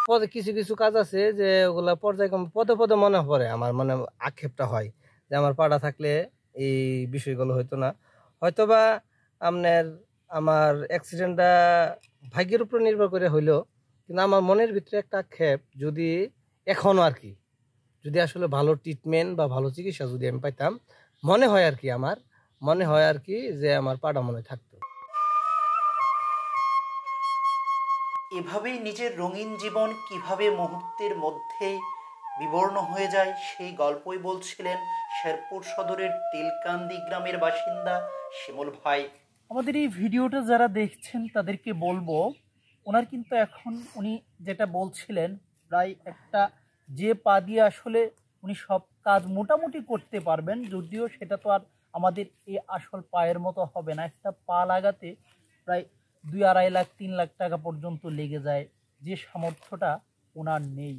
পদে কিছু কিছু কাজ আছে যে ওগুলা পর্যায়ক্রমে পদে পদে মনে পড়ে, আমার মানে আক্ষেপটা হয় যে আমার পাটা থাকলে এই বিষয়গুলো হইতো না। হয়তোবা আপনার আমার অ্যাক্সিডেন্টটা ভাগ্যের উপর নির্ভর করে হইলো, কিন্তু আমার মনের ভিতরে একটা আক্ষেপ, যদি এখনও আর কি যদি আসলে ভালো ট্রিটমেন্ট বা ভালো চিকিৎসা যদি আমি পাইতাম, মনে হয় আর কি আমার মনে হয় আর কি যে আমার পাটা মনে থাকতো। এভাবেই নিজের রঙিন জীবন কিভাবে মুহূর্তের মধ্যেই বিবর্ণ হয়ে যায় সেই গল্পই বলছিলেন শেরপুর সদরের তেলকান্দি গ্রামের বাসিন্দা শিমুল ভাই। আমাদের এই ভিডিওটা যারা দেখছেন তাদেরকে বলবো, ওনার কিন্তু এখন উনি যেটা বলছিলেন প্রায় একটা যে পা দিয়ে আসলে উনি সব কাজ মোটামুটি করতে পারবেন, যদিও সেটা তো আর আমাদের এই আসল পায়ের মতো হবে না। একটা পা লাগাতে প্রায় 2-2.5 লাখ 3 লাখ টাকা পর্যন্ত লেগে যায়, যে সামর্থ্যটা ওনার নেই।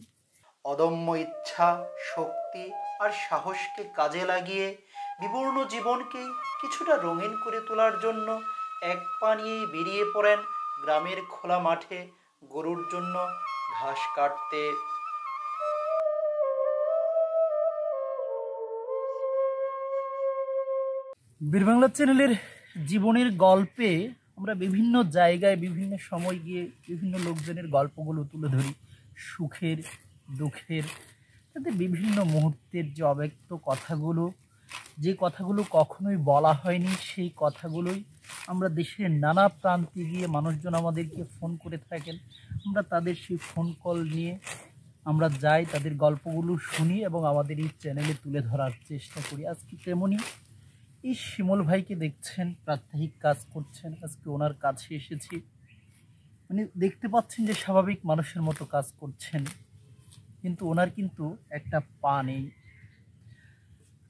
অদম্য ইচ্ছা, শক্তি আর সাহসকে কাজে লাগিয়ে বিবর্ণ জীবনকে কিছুটা রঙিন করে তোলার জন্য এক পা নিয়েই বেরিয়ে পড়েন গ্রামের খোলা মাঠে গরুর জন্য ঘাস কাটতে। বীরবাংলা চ্যানেলের জীবনের গল্পে আমরা বিভিন্ন জায়গায় বিভিন্ন সময় গিয়ে বিভিন্ন লোকজনের গল্পগুলো তুলে ধরি, সুখের দুঃখের, তাতে বিভিন্ন মুহূর্তের যে অব্যক্ত কথাগুলো, যে কথাগুলো কখনোই বলা হয়নি, সেই কথাগুলোই আমরা দেশের নানা প্রান্তে গিয়ে মানুষজন আমাদেরকে ফোন করে থাকেন, আমরা তাদের সেই ফোন কল নিয়ে আমরা যাই, তাদের গল্পগুলো শুনি এবং আমাদের এই চ্যানেলে তুলে ধরার চেষ্টা করি। আজকে তেমনই এই শিমুল ভাইকে দেখছেন প্রাত্যহিক কাজ করছেন, আজকে ওনার কাছে এসেছি। মানে দেখতে পাচ্ছেন যে স্বাভাবিক মানুষের মতো কাজ করছেন, কিন্তু ওনার কিন্তু একটা পা নেই।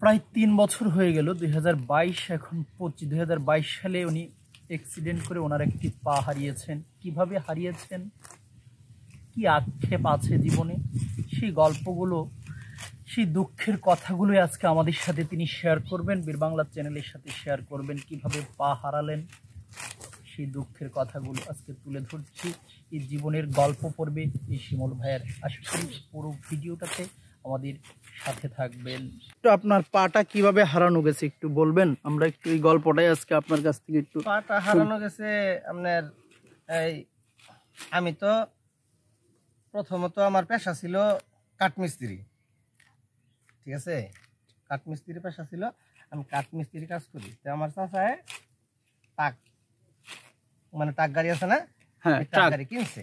প্রায় 3 বছর হয়ে গেল, 2022 এখন 25, 2022 সালে উনি অ্যাক্সিডেন্ট করে ওনার একটি পা হারিয়েছেন। কিভাবে হারিয়েছেন, কি আক্ষেপ আছে জীবনে, সেই গল্পগুলো, সেই দুঃখের কথাগুলোই আজকে আমাদের সাথে তিনি শেয়ার করবেন, বীরবাংলা চ্যানেলের সাথে শেয়ার করবেন। কিভাবে পা হারালেন সেই দুঃখের কথাগুলো আজকে তুলে ধরছি এই জীবনের গল্প পড়বে এই শিমুল ভাইয়ের। আশা করি পুরো ভিডিওটাতে আমাদের সাথে থাকবেন। একটু আপনার পাটা কিভাবে হারানো গেছে একটু বলবেন, আমরা একটু এই গল্পটাই আজকে আপনার কাছ থেকে একটু। পাটা হারানো গেছে আপনার এই, আমি তো প্রথমত আমার পেশা ছিল কাঠমিস্ত্রি, ঠিক আছে, কাঠমিস্ত্রি পেশা ছিল, আমি কাঠমিস্ত্রি কাজ করি। তো আমার চাচায় ট্রাক, মানে ট্রাক গাড়ি আছে না, হ্যাঁ, ট্রাক গাড়ি কিনছে,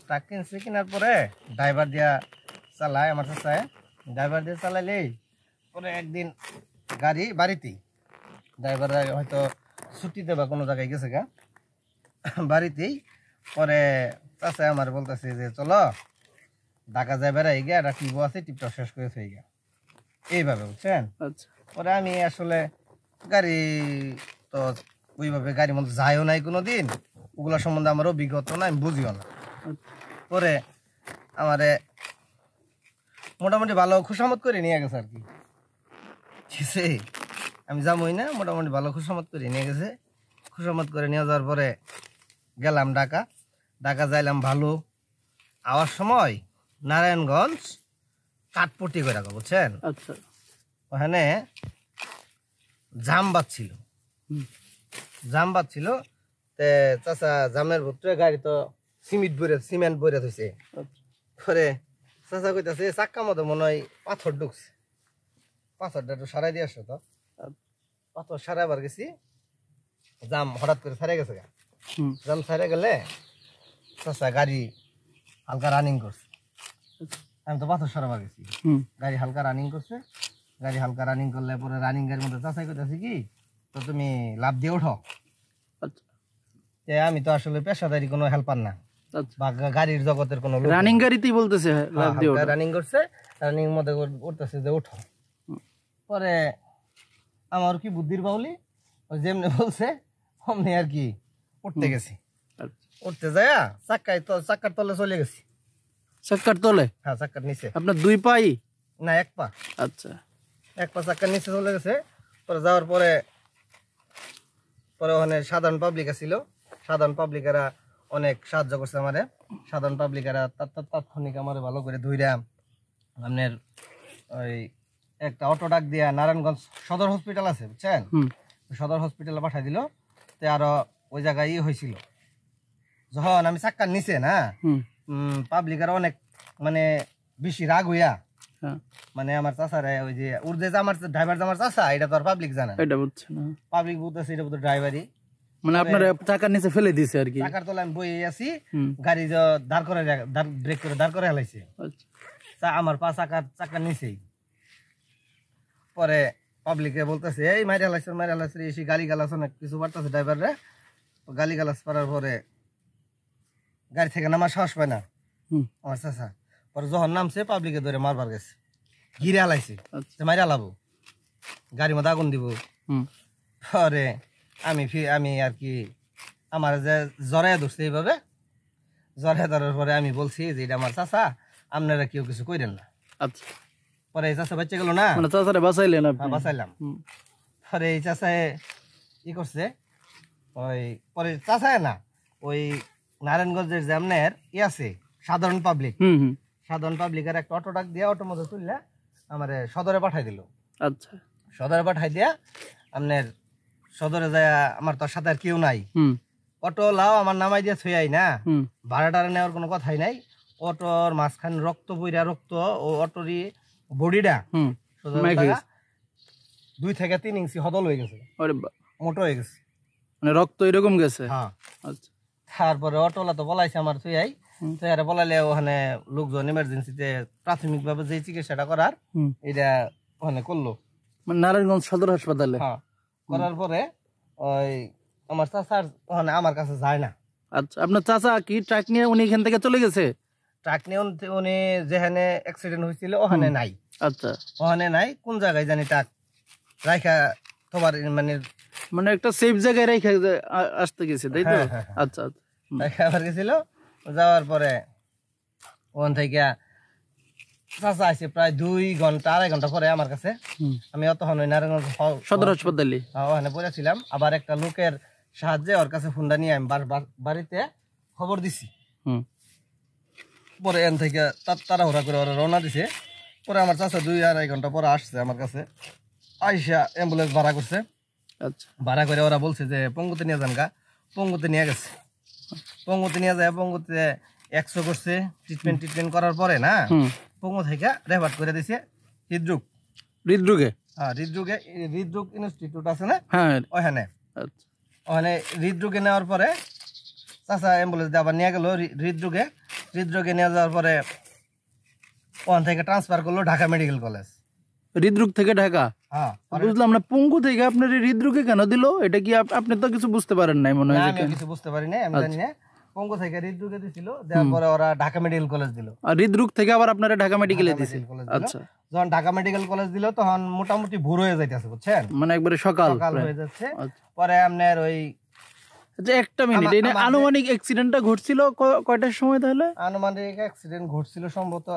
ট্রাক কিনছে, কেনার পরে ড্রাইভার দিয়া চালায় আমার চাচায়, ড্রাইভার দিয়ে চালাইলেই পরে একদিন গাড়ি বাড়িতেই, ড্রাইভার হয়তো ছুটিতে বা কোনো জায়গায় গেছে গা, বাড়িতেই পরে চাচায় আমার বলতেছে যে চলো ঢাকা যায় বেড়াই গিয়া, একটা টিপও আছে, টিপটা শেষ করে থই গা, এইভাবে, বুঝছেন। পরে আমি আসলে গাড়ি তো ওইভাবে গাড়ির মধ্যে যাইও নাই কোনোদিন, ওগুলা সম্বন্ধে আমার অভিজ্ঞতা না, আমি বুঝিও না। পরে আমারে মোটামুটি ভালো খুশামত করে নিয়ে গেছে আর কি, ঠিক আছে, আমি যাবোই না, মোটামুটি ভালো খুশামত করে নিয়ে গেছে। খুশামত করে নিয়ে যাওয়ার পরে গেলাম ঢাকা, ঢাকা যাইলাম ভালো, আওয়ার সময় নারায়ণগঞ্জ কাঠপট্টি করে রাখো, বুঝছেন। আচ্ছা, ওখানে জাম বাজছিল, তে চাচা জামের ভিতরে গাড়ি তো সিমেন্ট বইরে থইছে। পরে চাচা কইতাছে চাক্কা মতো মনে হয় পাথর ঢুকছে, পাথরটা একটু সারাই দিয়ে আসো। তো পাথর সারাইবার গেছি, জাম হঠাৎ করে সারাই গেছে, জাম সারাই গেলে চাচা গাড়ি হালকা রানিং করছে, আমি তো পাথর সরাবার গেছি, গাড়ি হালকা রানিং করছে, গাড়ি হালকা রানিং করলে পরে রানিং গাড়ির মধ্যে চাচাই করতেছি কি, তো তুমি লাভ দিয়ে ওঠো। আমি তো আসলে পেশাদারি কোনো হেল্পার না, বা গাড়ির জগতের কোনো রানিং গাড়িতেই বলতেছে রানিং করছে, রানিং মধ্যে উঠতেছে যে ওঠো। পরে আমার কি বুদ্ধির বাউলি, ওই যেমনি বলছে অমনি আর কি উঠতে গেছি, উঠতে যায় চাক্কার তলে চলে গেছি। চাক্কার তলে? হ্যাঁ, চাক্কার নিচে। আপনার 2 পাই না, 1 পা। আচ্ছা, 1 পা চাক্কার নিচে চলে গেছে। পরে যাওয়ার পরে ওখানে সাধারণ পাবলিক ছিল, সাধারণ পাবলিকেরা অনেক সাহায্য করছে আমারে, সাধারণ পাবলিকেরা তাৎক্ষণিক আমারে ভালো করে ধইরা আপনার ওই একটা অটো ডাক দিয়া নারায়ণগঞ্জ সদর হসপিটাল আছে বুঝছেন, সদর হসপিটালে পাঠাই দিল। তো আরো ওই জায়গায় হয়েছিল যখন আমি চাক্কার নিচে না, পাবলিকের অনেক মানে বেশি রাগ হইয়া মানে আমার চাচারে ওই যে উর্দে যে আমার ড্রাইভার যে আমার চাচা, এটা তো আর পাবলিক জানে না, এটা বুঝছে না, পাবলিক বুঝতেছে এটা বুঝতে ড্রাইভারই, মানে আপনার চাকার নিচে ফেলে দিছে আর কি। চাকার তলায় আমি বইয়ে আছি, গাড়ি যে দাঁড় করে ব্রেক করে দাঁড় করে হেলাইছে আমার পা চাকার নিচেই। পরে পাবলিকে বলতেছে এই মাইরে হেলাইছে এসে গালি গালাস অনেক কিছু বাড়তেছে ড্রাইভাররা, গালি গালাস করার পরে গাড়ি থেকে নামার সাহস পায় না আমার চাচা। পরে যখন নামছে পাবলিকে ধরে মারবার গেছে, ঘিরে হালাইছে, মাইরে হালাবো, গাড়ির মধ্যে আগুন দিব। পরে আমি আর কি আমার যে জড়াই ধরছে এইভাবে, জড়াই ধরার পরে আমি বলছি যে এটা আমার চাচা, আপনারা কেউ কিছু কইরেন না। আচ্ছা, পরে এই চাচা বাচ্চা গেল না, চাচারে বাঁচাইলেন আপনি? বাঁচাইলাম। পরে এই চাচায় কি করছে, ওই পরে চাচায় না ওই নারায়ণগঞ্জের যে আপনার আছে সাধারণ পাবলিক, সাধারণ পাবলিকের একটা অটো ডাক দিয়ে অটোর মধ্যে তুললে আমার সদরে পাঠাই দিল। আচ্ছা, সদরে পাঠাই দিয়া আপনার সদরে যায়, আমার তোর সাথে আর কেউ নাই, অটো লাও আমার নামাই দিয়ে থইয়াই না, ভাড়া টাড়া নেওয়ার কোনো কথাই নাই। অটোর মাঝখানে রক্ত বইরা, রক্ত ও অটোরই বডিটা 2 থেকে 3 ইঞ্চি হদল হয়ে গেছে, মোটো হয়ে গেছে, মানে রক্ত এরকম গেছে। হ্যাঁ, আচ্ছা। তারপরে অটোলা তো বলাইছে আমার থইয়াই, তো বলাইলে ওখানে লোকজন ইমার্জেন্সিতে প্রাথমিক ভাবে যে চিকিৎসাটা করার এটা ওখানে করলো, মানে নারায়ণগঞ্জ সদর হাসপাতালে। হ্যাঁ, করার পরে ওই আমার চাচার ওখানে আমার কাছে যায় না। আচ্ছা, আপনার চাচা কি ট্রাক নিয়ে উনি এখান থেকে চলে গেছে? ট্রাক নিয়ে উনি যেখানে অ্যাক্সিডেন্ট হয়েছিল ওখানে নাই। আচ্ছা, ওখানে নাই, কোন জায়গায় জানি ট্রাক রাখা তোমার মানে মানে একটা সেফ জায়গায় রেখে আসতে গেছে, তাই তো? আচ্ছা, রাখা আবার গেছিল। যাওয়ার পরে ওখান থেকে চাচা আসে প্রায় 2-2.5 ঘন্টা পরে আমার কাছে। আমি অতক্ষণ ওই নারায়ণগঞ্জ সদর হাসপাতালে ওখানে পড়েছিলাম। আবার একটা লোকের সাহায্যে ওর কাছে ফোনটা নিয়ে আমি বাড়িতে খবর দিছি। পরে এন থেকে তাড়াহুড়া করে ওরা রওনা দিছে। পরে আমার চাচা 2-2.5 ঘন্টা পরে আসছে আমার কাছে, আইসা অ্যাম্বুলেন্স ভাড়া করছে। আচ্ছা, ভাড়া করে ওরা বলছে যে পঙ্গুতে নিয়ে যান গা, পঙ্গুতে নিয়ে গেছে। পঙ্গুতে নিয়ে যায়, পঙ্গুতে 100 করছে, ট্রিটমেন্ট করার পরে না পঙ্গু থেকে রেফার করে দিছে হৃদরোগে। হ্যাঁ, হৃদরোগ ইনস্টিটিউট আছে না, ওখানে। ওখানে হৃদরোগে নেওয়ার পরে চাচা অ্যাম্বুলেন্স দিয়ে আবার নিয়ে গেল হৃদরোগে নিয়ে যাওয়ার পরে ওখান থেকে ট্রান্সফার করলো ঢাকা মেডিকেল কলেজ। হৃদরোগ থেকে ঢাকা? হ্যাঁ, বুঝলাম না, পঙ্গু থেকে আপনার হৃদরোগে কেন দিল? এটা কি আপনি তো কিছু বুঝতে পারেন নাই মনে হয়? আমি কিছু বুঝতে পারি না, আমি জানি না। পঙ্গু থেকে হৃদরোগে দিছিল, দেওয়ার পরে ওরা ঢাকা মেডিকেল কলেজ দিল। আর হৃদরোগ থেকে আবার আপনারা ঢাকা মেডিকেলে দিছিল? আচ্ছা, যখন ঢাকা মেডিকেল কলেজ দিল তখন মোটামুটি ভোর হয়ে যাইতেছে, বুঝছেন, মানে একবারে সকাল হয়ে যাচ্ছে। পরে আপনার ওই একটা মিনিট, এই আনুমানিক অ্যাক্সিডেন্টটা ঘটছিল কয়টার সময়? তাহলে আনুমানিক অ্যাক্সিডেন্ট ঘটছিল সম্ভবত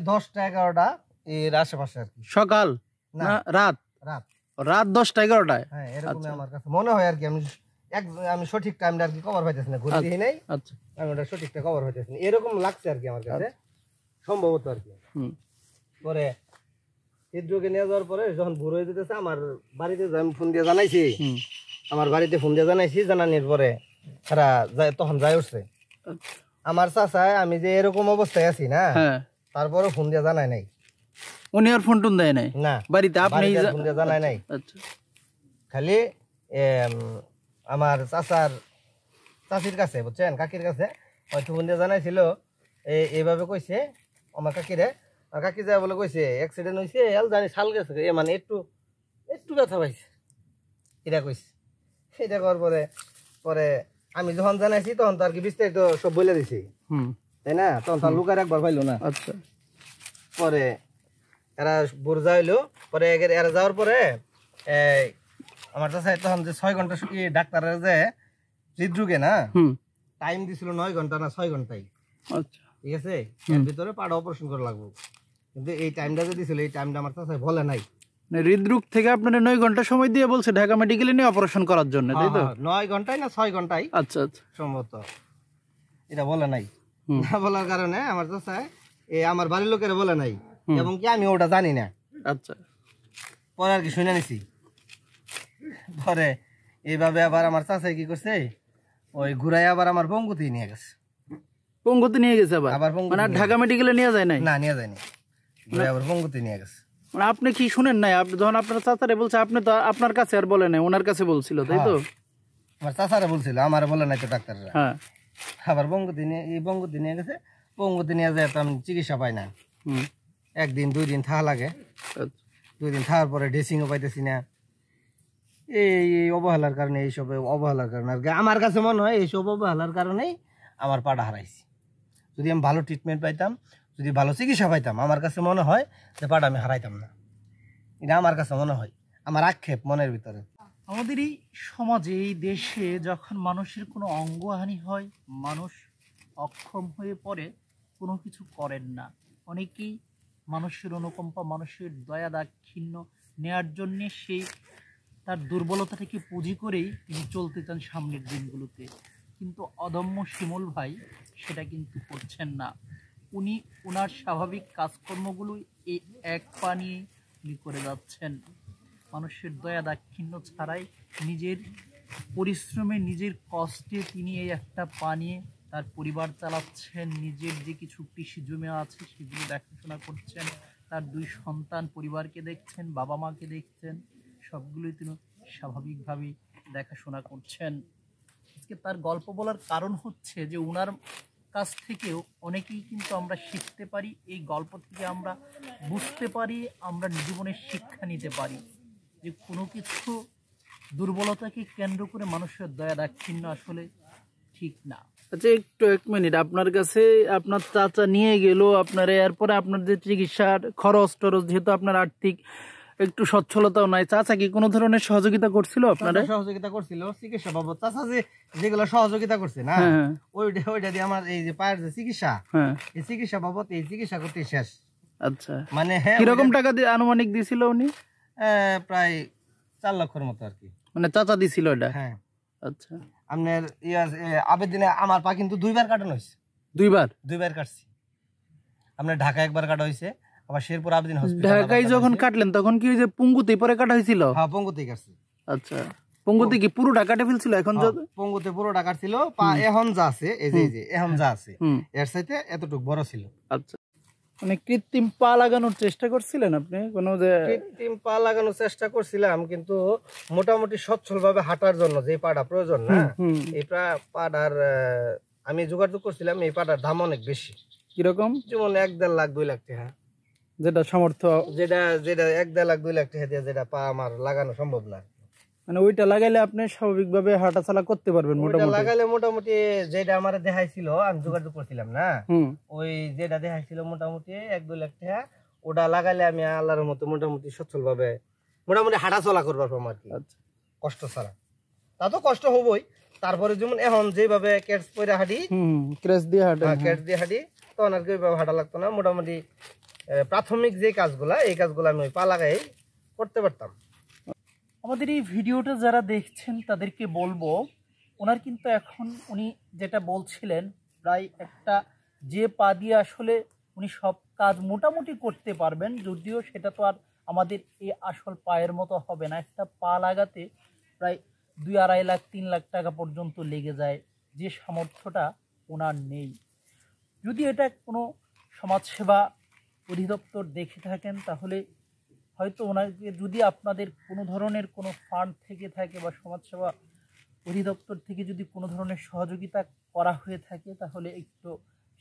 10টা-11টা এর আশেপাশে আর কি। সকাল না রাত? রাত 10টা-11টায়। হ্যাঁ, এরকমই আমার কাছে মনে হয় আর কি। আমি সঠিক টাইমটা আর কি কভার পাইতেছি না, ঘুরে দিই নাই। আচ্ছা, আমি ওটা সঠিকটা কভার পাইতেছি না, এরকম লাগছে আর কি আমার কাছে, সম্ভবত আর কি। পরে হৃদরোগে নিয়ে যাওয়ার পরে যখন ভোর হয়ে যেতেছে, আমার বাড়িতে আমি ফোন দিয়ে জানাইছি, জানানোর পরে তারা তখন যাই উঠছে। আমার চাচায় আমি যে এরকম অবস্থায় আছি না, তারপরে ফোন দিয়ে জানাই নাই। উনি আর ফোন টোন দেয় নাই না বাড়িতে? আপনি ফোন দিয়ে জানাই নাই। আচ্ছা, খালি আমার চাচির কাছে, বুঝছেন, কাকির কাছে হয়তো ফোন দিয়ে জানাইছিল। এইভাবে কইছে আমার কাকিরে, আর কাকি যায় বলে কইছে অ্যাক্সিডেন্ট হয়েছে, এল জানি শাল গেছে, মানে একটু ব্যথা পাইছে, এটা কইছে। এটা করার পরে আমি যখন জানাইছি তখন তো আর কি বিস্তারিত সব বলে দিছি, তাই না? তখন তার লুকার একবার পাইলো না। আচ্ছা, পরে এরা বুর্জা হইলো। পরে এরা যাওয়ার পরে আমার চাচা তখন যে 6 ঘন্টা ডাক্তারের যে হৃদরোগে না টাইম দিছিল 9 ঘন্টা না 6 ঘন্টাই। আচ্ছা, ঠিক আছে, এর ভিতরে পাড়া অপারেশন করা লাগবে। কিন্তু এই টাইমটা যে দিছিল, এই টাইমটা আমার চাচা বলে নাই। হৃদরোগ থেকে আপনার 9 ঘন্টা সময় দিয়ে বলছে ঢাকা মেডিকেলে নিয়ে অপারেশন করার জন্য, তাই তো? 9 ঘন্টায় না 6 ঘন্টায়, আচ্ছা আচ্ছা, সম্ভবত। এটা বলে নাই, না বলার কারণে আমার চাচা আমার বাড়ির লোকের বলে নাই, এবং কি আমি ওটা জানি না। আচ্ছা, পরে আর কি শুনে নিছি। পরে এইভাবে আবার আমার চাচা কি করছে, ওই ঘুরাই আবার আমার পঙ্গুতে নিয়ে গেছে। পঙ্গুতে নিয়ে গেছে আবার? আবার পঙ্গুতে মানে ঢাকা মেডিকেলে নিয়ে যায় নাই? না, নিয়ে যায়নি, ঘুরাই আবার পঙ্গুতে নিয়ে গেছে। মানে আপনি কি শুনেন নাই? আপনি যখন আপনার চাচারে বলছে, আপনি তো আপনার কাছে আর বলে নাই, ওনার কাছে বলছিল, তাই তো? আমার চাচারা বলছিল, আমার বলে নাই তো ডাক্তাররা। হ্যাঁ, আবার পঙ্গুতে নিয়ে গেছে। পঙ্গুতে নিয়ে যায় তো আমি চিকিৎসা পাই না। 1 দিন 2 দিন থাকা লাগে। 2 দিন থাকার পরে ড্রেসিংও পাইতেছি না। এই অবহেলার কারণে, এইসব অবহেলার কারণে আর কি আমার কাছে মনে হয় এইসব অবহেলার কারণেই আমার পাটা হারাইছি। যদি আমি ভালো ট্রিটমেন্ট পাইতাম, যদি ভালো চিকিৎসা পাইতাম, আমার কাছে মনে হয় যে পাটা আমি হারাইতাম না। এটা আমার কাছে মনে হয়, আমার আক্ষেপ মনের ভিতরে। আমাদের এই সমাজে, এই দেশে যখন মানুষের কোনো অঙ্গহানি হয়, মানুষ অক্ষম হয়ে পড়ে, কোনো কিছু করেন না। অনেকেই মানুষের অনুকম্পা, মানুষের দয়া দাক্ষিণ্য নেয়ার জন্যে সেই তার দুর্বলতাটাকে পুঁজি করেই তিনি চলতে চান সামনের দিনগুলোতে। কিন্তু অদম্য শিমুল ভাই সেটা কিন্তু করছেন না। উনি ওনার স্বাভাবিক কাজকর্মগুলো এই এক পা নিয়ে উনি করে যাচ্ছেন। মানুষের দয়া দাক্ষিণ্য ছাড়াই নিজের পরিশ্রমে, নিজের কষ্টে তিনি এই একটা পা নিয়ে তার পরিবার চালাচ্ছেন। নিজের যে কিছু কৃষি জমি আছে সেগুলো দেখাশোনা করছেন, তার 2 সন্তান পরিবারকে দেখছেন, বাবা মাকে দেখছেন, সবগুলোই তিনি স্বাভাবিকভাবেই দেখাশোনা করছেন। আজকে তার গল্প বলার কারণ হচ্ছে যে ওনার কাছ থেকেও অনেকেই কিন্তু আমরা শিখতে পারি, এই গল্প থেকে আমরা বুঝতে পারি, আমরা জীবনের শিক্ষা নিতে পারি যে কোনো কিছু দুর্বলতাকে কেন্দ্র করে মানুষের দয়া দাক্ষিণ্য আসলে ঠিক না। আচ্ছা, একটু 1 মিনিট, আপনার কাছে আপনার চাচা নিয়ে গেল আপনার, এরপরে আপনার যে চিকিৎসার খরচ টরচ, যেহেতু আপনার আর্থিক একটু সচ্ছলতাও নাই, চাচা কি কোনো ধরনের সহযোগিতা করছিল আপনারা? সহযোগিতা করছিল চিকিৎসা বাবদ। চাচা যে যেগুলো সহযোগিতা করছে না, ওইটা দিয়ে আমার এই যে পায়ের যে চিকিৎসা, এই চিকিৎসা বাবদ এই চিকিৎসা করতে শেষ। আচ্ছা, মানে কিরকম টাকা দিয়ে আনুমানিক দিছিল উনি? প্রায় 4 লক্ষের মতো আর কি। মানে চাচা দিছিল এটা? হ্যাঁ। আচ্ছা, আপনার আবেদনে আমার পা কিন্তু 2 বার কাটানো হয়েছে। 2 বার কাটছি। আপনার ঢাকা 1 বার কাটা হয়েছে, আবার শেরপুর আবেদন হসপিটাল। ঢাকায় যখন কাটলেন তখন কি ওই যে পঙ্গুতে পরে কাটা হয়েছিল? হ্যাঁ, পঙ্গুতেই কাটছি। আচ্ছা, পঙ্গুতে কি পুরো ঢাকাটা ফেলছিল? এখন পঙ্গুতে পুরো ঢাকা ছিল, পা এখন যা আছে, এই যে এখন যা আছে এর চাইতে এতটুকু বড় ছিল। আচ্ছা, মানে কৃত্রিম পা লাগানোর চেষ্টা করছিলেন আপনি? কোনো যে কৃত্রিম পা লাগানোর চেষ্টা করছিলাম, কিন্তু মোটামুটি সচ্ছল ভাবে হাঁটার জন্য যে পাটা প্রয়োজন না, এই পাটার আমি যোগাযোগ করছিলাম, এই পাটার দাম অনেক বেশি। কিরকম? যেমন 1-1.5 লাখ 2 লাখ টাকা, যেটা সামর্থ্য, যেটা 1-1.5 লাখ 2 লাখ টাকা দিয়ে যেটা পা আমার লাগানো সম্ভব না। মানে ওইটা লাগাইলে আপনি স্বাভাবিকভাবে হাঁটাচলা করতে পারবেন মোটামুটি? লাগাইলে মোটামুটি যেটা আমার দেখাইছিল, আমি যোগাযোগ করছিলাম না, ওই যেটা দেখাইছিল মোটামুটি 1-2 লাখ টাকা, ওটা লাগাইলে আমি আল্লাহর মতো মোটামুটি সচ্ছল ভাবে মোটামুটি হাঁটা চলা করবার পারবো আর কি, কষ্ট ছাড়া। তা তো কষ্ট হবই, তারপরে যেমন এখন যেভাবে ক্যাটস পরে হাঁটি, ক্যাটস দিয়ে হাঁটি, তখন আর কি ওইভাবে হাঁটা লাগতো না। মোটামুটি প্রাথমিক যে কাজগুলা, এই কাজগুলো আমি ওই পা লাগাই করতে পারতাম। আমাদের এই ভিডিওটা যারা দেখছেন তাদেরকে বলবো, ওনার কিন্তু এখন উনি যেটা বলছিলেন, প্রায় একটা যে পা দিয়ে আসলে উনি সব কাজ মোটামুটি করতে পারবেন, যদিও সেটা তো আর আমাদের এই আসল পায়ের মতো হবে না। একটা পা লাগাতে প্রায় 2-2.5 লাখ 3 লাখ টাকা পর্যন্ত লেগে যায়, যে সামর্থ্যটা ওনার নেই। যদি এটা কোনো সমাজসেবা অধিদপ্তর দেখে থাকেন, তাহলে হয়তো ওনাকে, যদি আপনাদের কোনো ধরনের কোনো ফান্ড থেকে থাকে বা সমাজসেবা অধিদপ্তর থেকে যদি কোনো ধরনের সহযোগিতা করা হয়ে থাকে, তাহলে একটু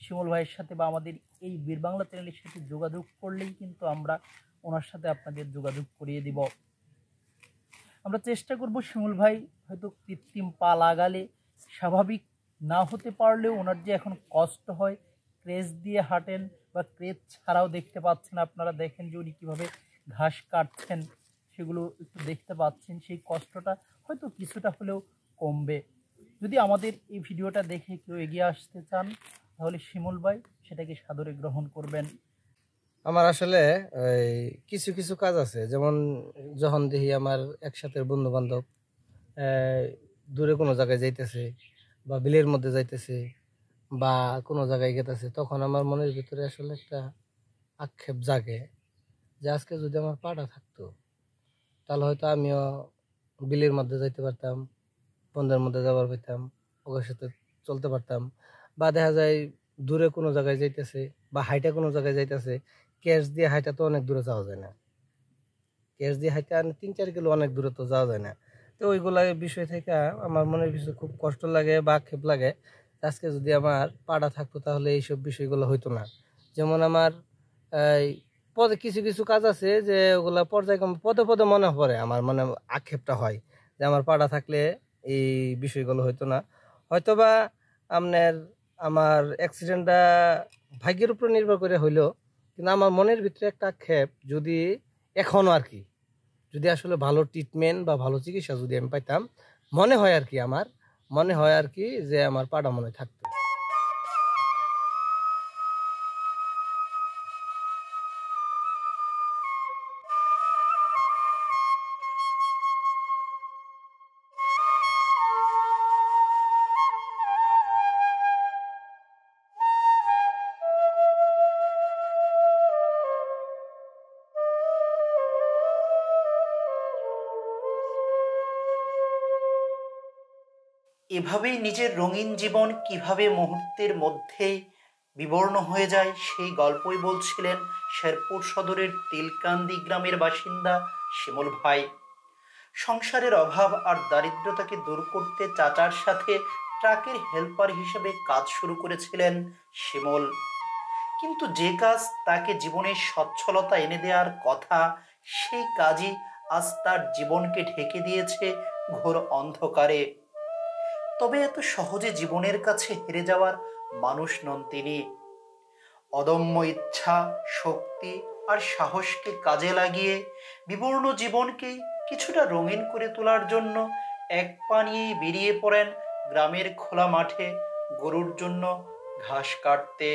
শিমুল ভাইয়ের সাথে বা আমাদের এই বীর বাংলা চ্যানেলের সাথে যোগাযোগ করলেই কিন্তু আমরা ওনার সাথে আপনাদের যোগাযোগ করিয়ে দিব। আমরা চেষ্টা করব শিমুল ভাই হয়তো কৃত্রিম পা লাগালে স্বাভাবিক না হতে পারলেও ওনার যে এখন কষ্ট হয়, ক্রেচ দিয়ে হাঁটেন বা ক্রেচ ছাড়াও দেখতে পাচ্ছেন, আপনারা দেখেন যে উনি কীভাবে ঘাস কাটছেন, সেগুলো একটু দেখতে পাচ্ছেন, সেই কষ্টটা হয়তো কিছুটা হলেও কমবে। যদি আমাদের এই ভিডিওটা দেখে কেউ এগিয়ে আসতে চান, তাহলে শিমুল ভাই সেটাকে সাদরে গ্রহণ করবেন। আমার আসলে ওই কিছু কিছু কাজ আছে, যেমন যখন দেখি আমার একসাথে বন্ধু বান্ধব দূরে কোনো জায়গায় যাইতেছে বা বিলের মধ্যে যাইতেছে বা কোনো জায়গায় গেতেছে, তখন আমার মনের ভিতরে আসলে একটা আক্ষেপ জাগে যে আজকে যদি আমার পাটা থাকতো তাহলে হয়তো আমিও বিলের মধ্যে যাইতে পারতাম, বন্ধের মধ্যে যাবার পাইতাম, ওদের সাথে চলতে পারতাম। বা দেখা যায় দূরে কোনো জায়গায় যাইতেছে বা হাইটা কোনো জায়গায় যাইতেছে, ক্যাশ দিয়ে হাইটা তো অনেক দূরে যাওয়া যায় না, ক্যাশ দিয়ে হাইটা 3-4 কিলো অনেক দূরে তো যাওয়া যায় না। তো ওইগুলা বিষয় থেকে আমার মনের ভিতরে খুব কষ্ট লাগে বা আক্ষেপ লাগে। আজকে যদি আমার পাড়া থাকতো তাহলে এইসব বিষয়গুলো হইতো না। যেমন আমার এই পদে কিছু কিছু কাজ আছে যে ওগুলা পর্যায়ক্রমে পদে পদে মনে পড়ে, আমার মানে আক্ষেপটা হয় যে আমার পাড়া থাকলে এই বিষয়গুলো হইতো না। হয়তোবা আপনার আমার অ্যাক্সিডেন্টটা ভাগ্যের উপর নির্ভর করে হইলো, কিন্তু আমার মনের ভিতরে একটা আক্ষেপ, যদি এখনো আর কি, যদি আসলে ভালো ট্রিটমেন্ট বা ভালো চিকিৎসা যদি আমি পাইতাম, মনে হয় আর কি, আমার মনে হয় আর কি যে আমার পাটা মনে হয় থাকতো। এভাবেই নিজের রঙিন জীবন কিভাবে মুহূর্তের মধ্যেই বিবর্ণ হয়ে যায় সেই গল্পই বলছিলেন শেরপুর সদরের তেলকান্দি গ্রামের বাসিন্দা শিমুল ভাই। সংসারের অভাব আর দারিদ্রতাকে দূর করতে চাচার সাথে ট্রাকের হেল্পার হিসেবে কাজ শুরু করেছিলেন শিমুল। কিন্তু যে কাজ তাকে জীবনের সচ্ছলতা এনে দেওয়ার কথা, সেই কাজই আজ তার জীবনকে ঢেকে দিয়েছে ঘোর অন্ধকারে। তবে এত সহজে জীবনের কাছে হেরে যাওয়ার মানুষ নন তিনি। অদম্য ইচ্ছা, শক্তি আর সাহসকে কাজে লাগিয়ে বিবর্ণ জীবনকে কিছুটা রঙিন করে তোলার জন্য এক পা নিয়েই বেরিয়ে পড়েন গ্রামের খোলা মাঠে গরুর জন্য ঘাস কাটতে।